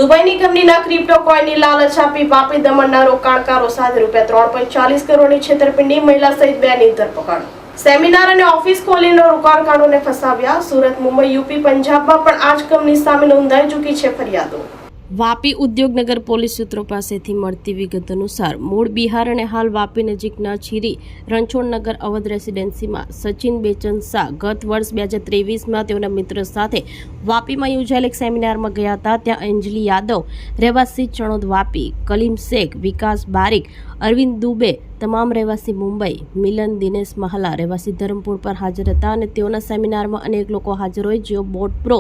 દુબઈની કંપનીના ક્રિપ્ટો કોઈનની લાલચ આપી વાપી દમણના રોકાણકારો સાથે ₹3.40 કરોડની છેતરપિંડી, મહિલા સહિત 2ની ધરપકડ। સેમિનાર અને ઓફિસ ખોલીને રોકાણકારોને ફસાવ્યા। સુરત, મુંબઈ, યુપી, પંજાબમાં પણ આ જ કંપની સામે નોંધાઈ ચૂકી છે ફરિયાદો। વાપી ઉદ્યોગનગર પોલીસ સૂત્રો પાસેથી મળતી વિગત અનુસાર મૂળ બિહાર અને હાલ વાપી નજીકના છીરી રણછોડનગર અવધ રેસિડેન્સીમાં સચિન બેચન શાહ ગત વર્ષ 2023માં તેઓના મિત્ર સાથે વાપીમાં યોજાયેલ એક સેમિનારમાં ગયા હતા। ત્યાં અંજલિ યાદવ રહેવાસી ચણોદ વાપી, કલીમ શેખ, વિકાસ બારીક, અરવિંદ દુબે તમામ રહેવાસી મુંબઈ, મિલન દિનેશ મહાલા રહેવાસી ધરમપુર પર હાજર હતા અને તેઓના સેમિનારમાં અનેક લોકો હાજર હોય જેઓ બોટ પ્રો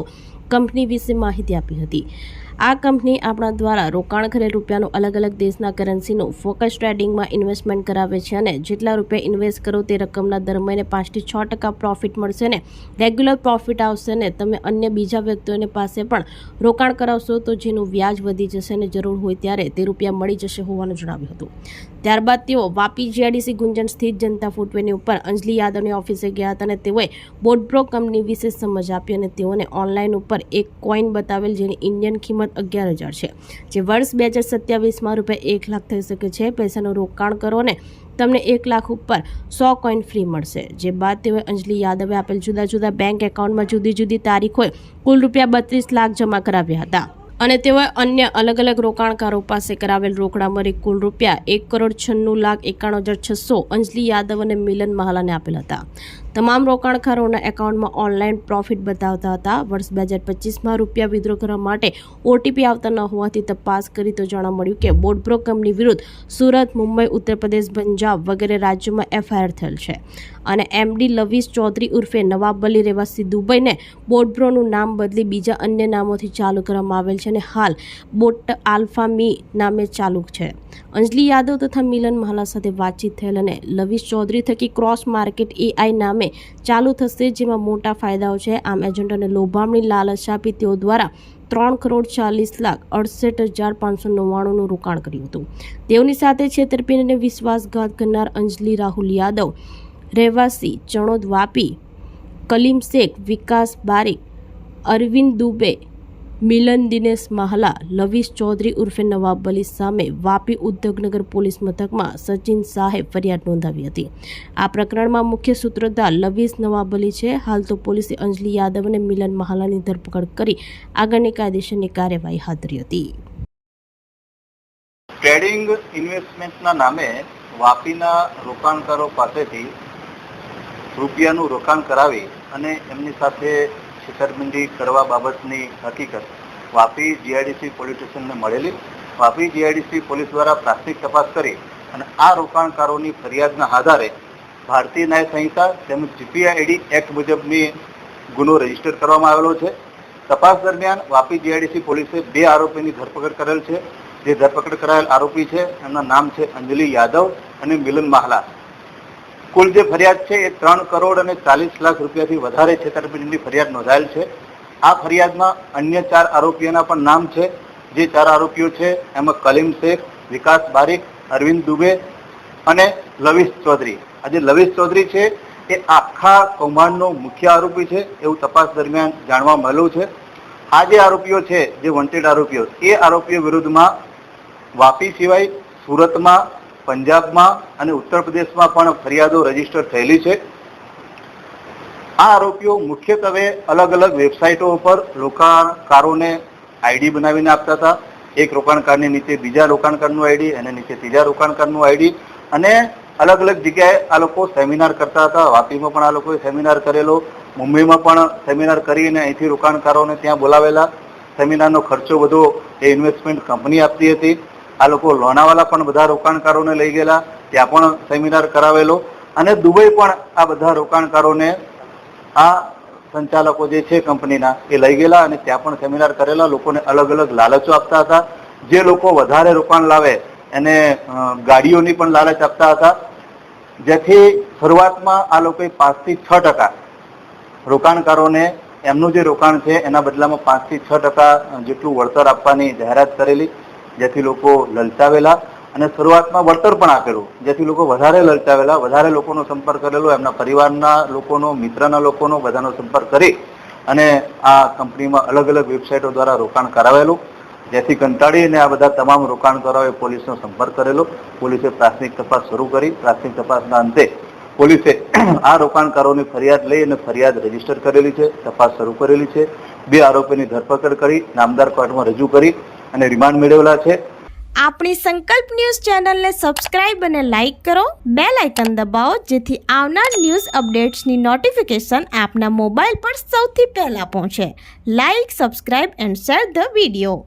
કંપની વિશે માહિતી આપી હતી। આ કંપની આપણા દ્વારા રોકાણ કરેલ રૂપિયાનો અલગ અલગ દેશના કરન્સીનું ફોકસ ટ્રેડિંગમાં ઇન્વેસ્ટમેન્ટ કરાવે છે અને જેટલા રૂપિયા ઇન્વેસ્ટ કરો તે રકમના દર મહિને 5 થી 6% પ્રોફિટ મળશે ને રેગ્યુલર પ્રોફિટ આવશે ને તમે અન્ય બીજા વ્યક્તિઓને પાસે પણ રોકાણ કરાવશો તો જેનું વ્યાજ વધી જશે અને જરૂર હોય ત્યારે તે રૂપિયા મળી જશે હોવાનું જણાવ્યું હતું। ત્યારબાદ તેઓ વાપી જીઆઈડીસી ગુંજન સ્થિત જનતા ફૂટવેરની ઉપર અંજલિ યાદવની ઓફિસે ગયા હતા અને તેઓએ બોટબ્રો કંપની વિશે સમજ આપી અને તેઓને ઓનલાઈન ઉપર એક કોઈન બતાવેલ જેની ઇન્ડિયન કિંમત 11,000 છે, જે વર્ષ 2027માં ₹1 લાખ થઈ શકે છે। પૈસાનું રોકાણ કરો ને તમને 1 લાખ ઉપર 100 કોઈન ફ્રી મળશે। જે બાદ તેઓએ અંજલિ યાદવે આપેલ જુદા જુદા બેંક એકાઉન્ટમાં જુદી જુદી તારીખોએ કુલ ₹32 લાખ જમા કરાવ્યા હતા અને તેઓએ અન્ય અલગ અલગ રોકાણકારો પાસે કરાવેલ રોકડા મળી કુલ ₹1,96,91,600 અંજલિ યાદવ અને મિલન મહાલાને આપેલ હતા। તમામ રોકાણકારોના એકાઉન્ટમાં ઓનલાઈન પ્રોફિટ બતાવતા હતા। વર્ષ 2025માં રૂપિયા વિથડ્રો કરવા માટે ઓટીપી આવતા ન હોવાથી તપાસ કરી તો જાણવા મળ્યું કે બોટબ્રો કંપની વિરુદ્ધ સુરત, મુંબઈ, ઉત્તર પ્રદેશ, પંજાબ વગેરે રાજ્યોમાં એફઆઈઆર થયેલ છે અને એમડી લવીશ ચૌધરી ઉર્ફે નવાબ અલી રહેવાસી દુબઈને બોટબ્રોનું નામ બદલી બીજા અન્ય નામોથી ચાલુ કરવામાં આવેલ છે અને હાલ બોટ આલ્ફા મી નામે ચાલુ છે। અંજલિ યાદવ તથા મિલન મહાલા સાથે વાતચીત થયેલ અને લવીશ ચૌધરી થકી ક્રોસ માર્કેટ એઆઈ નામે ચાલુ થશે, જેમાં મોટા ફાયદાઓ છે। આમ એજન્ટોને લોભામણી લાલચ આપી તેઓ દ્વારા ₹3,40,68,599નું રોકાણ કર્યું હતું। તેઓની સાથે છેતરપિંડીને વિશ્વાસઘાત કરનાર અંજલિ રાહુલ યાદવ રહેવાસી ચણોદ વાપી, કલીમ શેખ, વિકાસ બારીક, અરવિંદ દુબે, મિલન દિનેશ મહાલા, લવીશ ચૌધરી ઉર્ફે નવાબ અલી સામે વાપી ઉદ્યોગનગર પોલીસ મથકમાં સચિન શાહે ફરિયાદ નોંધાવી હતી। આ પ્રકરણમાં મુખ્ય સૂત્રધાર લવીશ નવાબ અલી છે। હાલ તો પોલીસે અંજલિ યાદવ અને મિલન મહાલાની ધરપકડ કરી આગળની કાયદેસરની કાર્યવાહી હાથ ધરી હતી। ટ્રેડિંગ ઇન્વેસ્ટમેન્ટના નામે વાપીના રોકાણકારો પાસેથી રૂપિયાનું રોકાણ કરાવી અને એમની સાથે છેતરપિંડી કરવા બાબતની હકીકત વાપી જીઆઈડીસી પોલીસ સ્ટેશનને મળેલી। વાપી જીઆઈડીસી પોલીસ દ્વારા પ્રાથમિક તપાસ કરી અને આ રોકાણકારોની ફરિયાદના આધારે ભારતીય ન્યાય સંહિતા તેમજ જીપીઆઈડી એક્ટ મુજબની ગુનો રજીસ્ટર કરવામાં આવેલો છે। તપાસ દરમિયાન વાપી જીઆઈડીસી પોલીસે 2 આરોપીની ધરપકડ કરેલ છે। જે ધરપકડ કરાયેલ આરોપી છે એમના નામ છે અંજલિ યાદવ અને મિલન મહાલા। કુલ જે ફરિયાદ છે એ ₹3,40,00,000 વધારે છેતરપિંડીની ફરિયાદ નોંધાયેલ છે। આ ફરિયાદમાં અન્ય 4 આરોપીઓના પણ નામ છે। જે 4 આરોપીઓ છે એમાં કલીમ શેખ, વિકાસ બારીક, અરવિંદ દુબે અને લવીશ ચૌધરી। આ જે લવીશ ચૌધરી છે એ આખા કૌભાંડનો મુખ્ય આરોપી છે એવું તપાસ દરમિયાન જાણવા મળ્યું છે। આ જે આરોપીઓ છે, જે વોન્ટેડ આરોપીઓ, એ આરોપીઓ વિરુદ્ધમાં વાપી સિવાય સુરતમાં, પંજાબમાં અને ઉત્તર પ્રદેશમાં પણ ફરિયાદો રજીસ્ટર થયેલી છે। આ આરોપીઓ મુખ્યત્વે અલગ અલગ વેબસાઇટો ઉપર રોકાણકારોને આઈડી બનાવીને આપતા હતા। એક રોકાણકારની નીચે બીજા રોકાણકારનું આઈડી અને નીચે ત્રીજા રોકાણકારનું આઈડી અને અલગ અલગ જગ્યાએ આ લોકો સેમિનાર કરતા હતા। વાપીમાં પણ આ લોકોએ સેમિનાર કરેલો, મુંબઈમાં પણ સેમિનાર કરીને અહીંથી રોકાણકારોને ત્યાં બોલાવેલા। સેમિનારનો ખર્ચો બધો એ ઇન્વેસ્ટમેન્ટ કંપની આપતી હતી। આ લોકો લોનાવાલા પણ બધા રોકાણકારોને લઈ ગયેલા, ત્યાં પણ સેમિનાર કરાવેલો અને દુબઈ પણ આ બધા રોકાણકારોને આ સંચાલકો જે છે કંપનીના એ લઈ ગયેલા અને ત્યાં પણ સેમિનાર કરેલા। લોકોને અલગ અલગ લાલચો આપતા હતા। જે લોકો વધારે રોકાણ લાવે એને ગાડીઓની પણ લાલચ આપતા હતા, જેથી શરૂઆતમાં આ લોકોએ 5 થી 6% રોકાણકારોને એમનું જે રોકાણ છે એના બદલામાં 5 થી 6% જેટલું વળતર આપવાની જાહેરાત કરેલી, જેથી લોકો લલચાવેલા અને શરૂઆતમાં વળતર પણ આપેલું, જેથી લોકો વધારે લલચાવેલા, વધારે લોકોનો સંપર્ક કરેલો, એમના પરિવારના લોકોનો, મિત્રના લોકોનો બધાનો સંપર્ક કરી અને આ કંપનીમાં અલગ અલગ વેબસાઇટો દ્વારા રોકાણ કરાવેલું જેથી કંટાળીને આ બધા તમામ રોકાણકારોએ પોલીસનો સંપર્ક કરેલો. પોલીસે પ્રાથમિક તપાસ શરૂ કરી. પ્રાથમિક તપાસના અંતે પોલીસે આ રોકાણકારોની ફરિયાદ લઈ અને ફરિયાદ રજીસ્ટર કરેલી છે, તપાસ શરૂ કરેલી છે. 2 આરોપીની ધરપકડ કરી નામદાર કોર્ટમાં રજૂ કરી અને રિમાન્ડ મેળવેલા છે. આપણી સંકલ્પ ન્યૂઝ ચેનલને સબસ્ક્રાઇબ અને લાઇક કરો, બેલ આઇકન દબાવો જેથી આવનાર ન્યૂઝ અપડેટ્સની નોટિફિકેશન આપના મોબાઈલ પર સૌથી પહેલા પહોંચે. Like, subscribe and share the video.